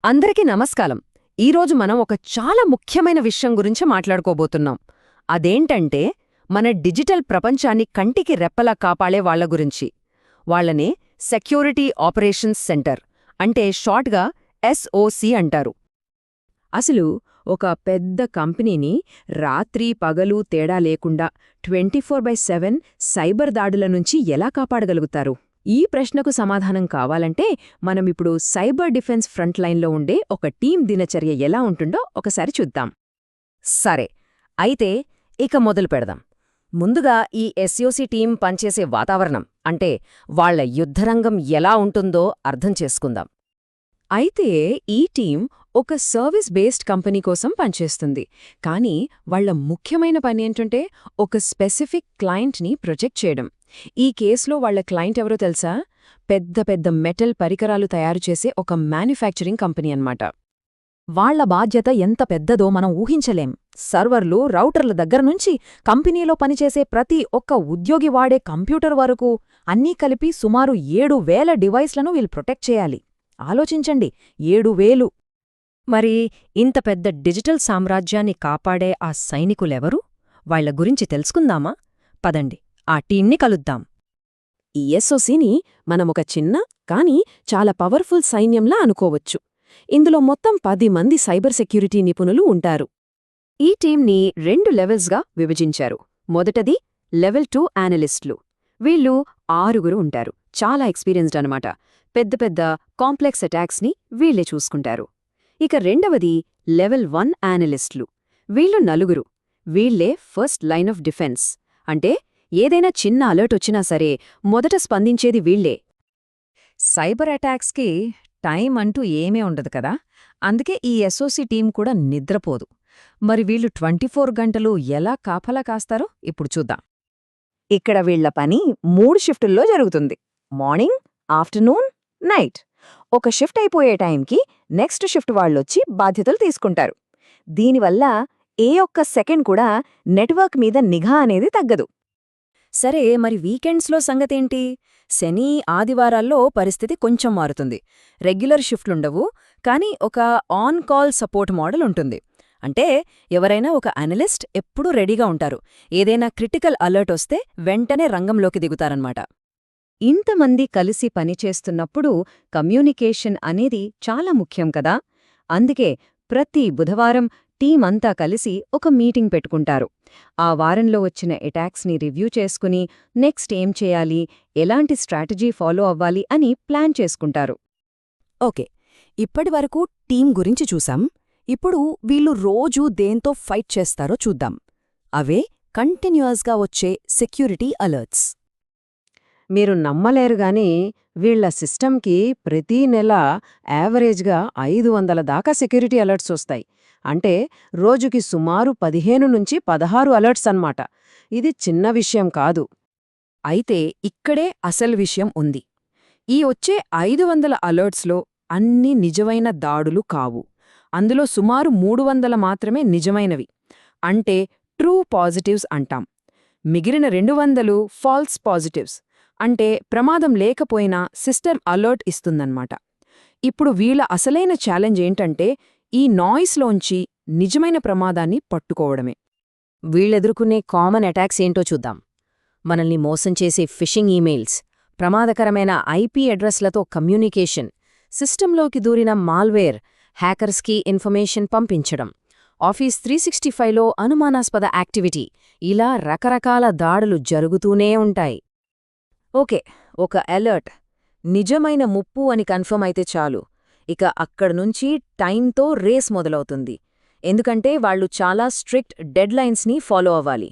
అందరికీ నమస్కారం. ఈరోజు మనం ఒక చాలా ముఖ్యమైన విషయం గురించి మాట్లాడుకోబోతున్నాం. అదేంటంటే మన డిజిటల్ ప్రపంచాన్ని కంటికి రెప్పలా కాపాడే వాళ్ల గురించి. వాళ్లనే సెక్యూరిటీ ఆపరేషన్స్ సెంటర్ అంటే షార్ట్గా ఎస్ఓసి అంటారు. అసలు ఒక పెద్ద కంపెనీని రాత్రి పగలు తేడా లేకుండా 24/7 సైబర్ దాడుల నుంచి ఎలా కాపాడగలుగుతారు? ఈ ప్రశ్నకు సమాధానం కావాలంటే మనమిప్పుడు సైబర్ డిఫెన్స్ ఫ్రంట్ లైన్లో ఉండే ఒక టీం దినచర్య ఎలా ఉంటుందో ఒకసారి చూద్దాం. సరే, అయితే ఇక మొదలు పెడదాం. ముందుగా ఈ ఎస్ఓసి టీం పనిచేసే వాతావరణం అంటే వాళ్ల యుద్ధరంగం ఎలా ఉంటుందో అర్థం చేసుకుందాం. అయితే ఈ టీం ఒక సర్వీస్ బేస్డ్ కంపెనీ కోసం పనిచేస్తుంది. కానీ వాళ్ల ముఖ్యమైన పని ఏంటంటే ఒక స్పెసిఫిక్ క్లయింట్ని ప్రొజెక్ట్ చేయడం. ఈ కేసులో వాళ్ల క్లయింట్ ఎవరో తెలుసా? పెద్ద పెద్ద మెటల్ పరికరాలు తయారు చేసే ఒక మ్యానుఫ్యాక్చరింగ్ కంపెనీ అన్నమాట. వాళ్ల బాధ్యత ఎంత పెద్దదో మనం ఊహించలేం. సర్వర్లు, రౌటర్ల దగ్గరనుంచి కంపెనీలో పనిచేసే ప్రతి ఒక్క ఉద్యోగి వాడే కంప్యూటర్ వరకు అన్నీ కలిపి సుమారు 7,000 డివైస్లను వీళ్ళు ప్రొటెక్ట్ చేయాలి. ఆలోచించండి, 7,000! మరి ఇంత పెద్ద డిజిటల్ సామ్రాజ్యాన్ని కాపాడే ఆ సైనికులెవరు? వాళ్ల గురించి తెలుసుకుందామా? పదండి, ఆ టీంని కలుద్దాం. ఈ ఎస్ఓసిని మనమొక చిన్న కానీ చాలా పవర్ఫుల్ సైన్యంలా అనుకోవచ్చు. ఇందులో మొత్తం 10 మంది సైబర్ సెక్యూరిటీ నిపుణులు ఉంటారు. ఈ టీంని 2 లెవెల్స్గా విభజించారు. మొదటది లెవెల్ 2 యానలిస్టులు. వీళ్ళు 6 ఉంటారు. చాలా ఎక్స్పీరియన్స్డ్ అనమాట. పెద్ద పెద్ద కాంప్లెక్స్ అటాక్స్ని వీళ్లే చూసుకుంటారు. ఇక రెండవది లెవెల్ 1 యానలిస్టులు. వీళ్ళు 4. వీళ్లే ఫస్ట్ లైన్ ఆఫ్ డిఫెన్స్. అంటే ఏదైనా చిన్న అలర్ట్ వచ్చినా సరే మొదట స్పందించేది వీళ్లే. సైబర్ అటాక్స్కి టైం అంటూ ఏమీ ఉండదు కదా, అందుకే ఈ ఎస్ఓసి టీం కూడా నిద్రపోదు. మరి వీళ్ళు 24 గంటలు ఎలా కాపలా కాస్తారో ఇప్పుడు చూద్దాం. ఇక్కడ వీళ్ల పని 3 షిఫ్టుల్లో జరుగుతుంది. Morning, afternoon, night. ఒక షిఫ్ట్ అయిపోయే టైంకి నెక్స్ట్ షిఫ్ట్ వాళ్ళొచ్చి బాధ్యతలు తీసుకుంటారు. దీనివల్ల ఏ ఒక్క సెకండ్ కూడా నెట్వర్క్ మీద నిఘా అనేది తగ్గదు. సరే, మరి వీకెండ్స్లో సంగతేంటి? శని, ఆదివారాల్లో పరిస్థితి కొంచెం మారుతుంది. రెగ్యులర్ షిఫ్ట్లుండవు, కానీ ఒక ఆన్ కాల్ సపోర్ట్ మోడల్ ఉంటుంది. అంటే ఎవరైనా ఒక అనలిస్ట్ ఎప్పుడూ రెడీగా ఉంటారు. ఏదైనా క్రిటికల్ అలర్ట్ వస్తే వెంటనే రంగంలోకి దిగుతారన్నమాట. ఇంతమంది కలిసి పనిచేస్తున్నప్పుడు కమ్యూనికేషన్ అనేది చాలా ముఖ్యం కదా. అందుకే ప్రతి బుధవారం టీం అంతా కలిసి ఒక మీటింగ్ పెట్టుకుంటారు. ఆ వారంలో వచ్చిన అటాక్స్ని రివ్యూ చేసుకుని నెక్స్ట్ ఏం చేయాలి, ఎలాంటి స్ట్రాటజీ ఫాలో అవ్వాలి అని ప్లాన్ చేసుకుంటారు. ఓకే, ఇప్పటివరకు టీం గురించి చూసాం. ఇప్పుడు వీళ్ళు రోజూ దేంతో ఫైట్ చేస్తారో చూద్దాం. అవే కంటిన్యూయస్గా వచ్చే సెక్యూరిటీ అలర్ట్స్. మీరు నమ్మలేరుగాని వీళ్ల సిస్టమ్కి ప్రతీ నెల యావరేజ్గా 500 దాకా సెక్యూరిటీ అలర్ట్స్ వస్తాయి. అంటే రోజుకి సుమారు 15 నుంచి 16 అలర్ట్స్ అన్నమాట. ఇది చిన్న విషయం కాదు. అయితే ఇక్కడే అసలు విషయం ఉంది. ఈ వచ్చే 500 అలర్ట్స్లో అన్నీ నిజమైన దాడులు కావు. అందులో సుమారు 300 మాత్రమే నిజమైనవి. అంటే ట్రూ పాజిటివ్స్ అంటాం. మిగిలిన 200 ఫాల్స్ పాజిటివ్స్. అంటే ప్రమాదం లేకపోయినా సిస్టమ్ అలర్ట్ ఇస్తుందన్నమాట. ఇప్పుడు వీళ్ళ అసలైన ఛాలెంజ్ ఏంటంటే ఈ నాయిస్లోంచి నిజమైన ప్రమాదాన్ని పట్టుకోవడమే. వీళ్ళెదుర్కొనే కామన్ అటాక్స్ ఏంటో చూద్దాం. మనల్ని మోసం చేసే ఫిషింగ్ ఈమెయిల్స్, ప్రమాదకరమైన ఐపీ అడ్రస్లతో కమ్యూనికేషన్, సిస్టంలోకి దూరిన మాల్వేర్, హ్యాకర్స్కి ఇన్ఫర్మేషన్ పంపించడం, ఆఫీస్ 365లో అనుమానాస్పద యాక్టివిటీ, ఇలా రకరకాల దాడులు జరుగుతూనే ఉంటాయి. ఓకే, ఒక అలర్ట్ నిజమైన ముప్పు అని కన్ఫర్మ్ అయితే చాలు. ఇక అక్కడ్నుంచి టైంతో రేస్ మొదలవుతుంది. ఎందుకంటే వాళ్లు చాలా స్ట్రిక్ట్ డెడ్లైన్స్ని ఫాలో అవ్వాలి.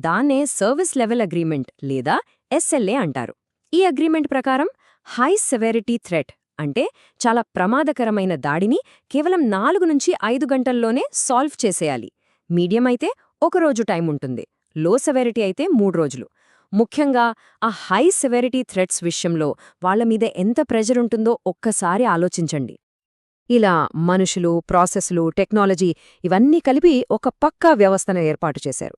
దాన్నే సర్వీస్ లెవెల్ అగ్రీమెంట్ లేదా ఎస్ఎల్ఏ అంటారు. ఈ అగ్రీమెంట్ ప్రకారం హై సెవెరిటీ థ్రెట్ అంటే చాలా ప్రమాదకరమైన దాడిని కేవలం 4 నుంచి 5 గంటల్లోనే సాల్వ్ చేసేయాలి. మీడియం అయితే 1 రోజు టైం ఉంటుంది. లో సెవెరిటీ అయితే 3 రోజులు. ముఖ్యంగా ఆ హై సెవెరిటీ థ్రెట్స్ విషయంలో వాళ్ల మీద ఎంత ప్రెజర్ ఉంటుందో ఒక్కసారి ఆలోచించండి. ఇలా మనుషులు, ప్రాసెస్లు, టెక్నాలజీ ఇవన్నీ కలిపి ఒక పక్కా వ్యవస్థను ఏర్పాటు చేశారు.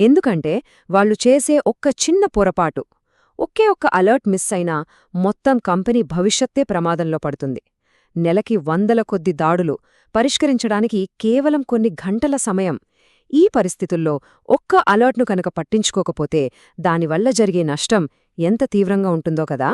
ఎందుకంటే వాళ్లు చేసే ఒక్క చిన్న పొరపాటు, ఒకే ఒక్క అలర్ట్ మిస్ అయినా మొత్తం కంపెనీ భవిష్యత్తే ప్రమాదంలో పడుతుంది. నెలకి వందల కొద్ది దాడులు, పరిష్కరించడానికి కేవలం కొన్ని గంటల సమయం. ఈ పరిస్థితుల్లో ఒక్క అలర్ట్ను కనుక పట్టించుకోకపోతే దానివల్ల జరిగే నష్టం ఎంత తీవ్రంగా ఉంటుందో కదా.